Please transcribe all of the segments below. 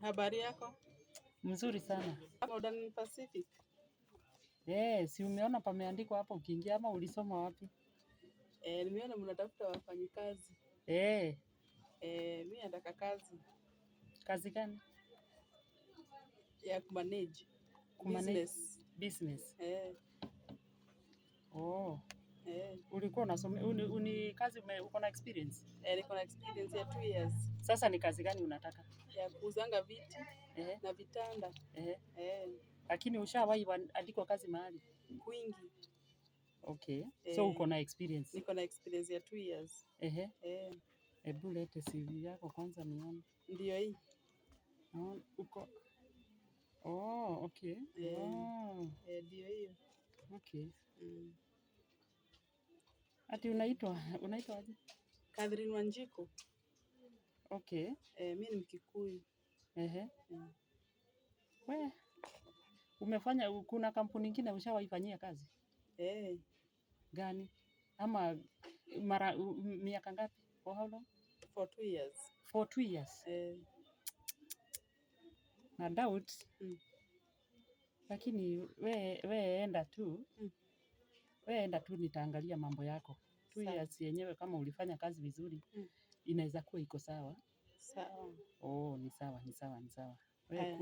Habari yako? Mzuri sana. Modern Pacific. Si umeona pameandikwa hapo ukiingia ama ulisoma wapi? Nimeona mnatafuta wafanyikazi. Mimi nataka kazi. Kazi gani? Ya kumanage. Business. Ulikuwa unasoma kazi uko na experience? Niko na experience ya 2 years. Sasa ni kazi gani unataka? Ya kuuzanga viti na vitanda. Lakini ushawahi andikwa kazi mahali? Kwingi. Okay. So uko na experience? Niko na experience ya 2 years. Hebu lete CV yako kwanza nione. Ndio hii. Uko okay. Ndio hiyo. Okay. Ati unaitwa aje? Catherine Wanjiku. Okay. Mimi ni Mkikuyu. Umefanya kuna kampuni nyingine ushawaifanyia kazi? Gani? Ama miaka ngapi? For how long? For 2 years. For 2 years. Na doubt. Lakini we enda tu. We enda tu nitaangalia mambo yako. 2 years yenyewe kama ulifanya kazi vizuri. Inaweza kuwa iko sawa. Sawa. Ni sawa. We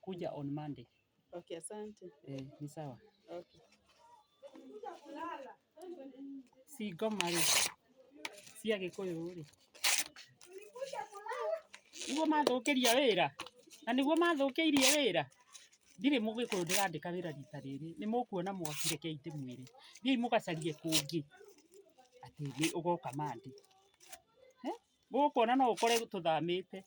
kuja on Monday. Okay, asante. Ni sawa. Okay. Si gomari. Si Agikuyu ri. Niguo mathukiria wira. Na niguo mathukiirie wira. Ndire Mugikuyu ndirandika wira rita riri. Ni mukuona mwakire keite mwiri. Thii mugacarie kungi. Ati ni ugoka Monday. Gukuona no ukore tuthamite.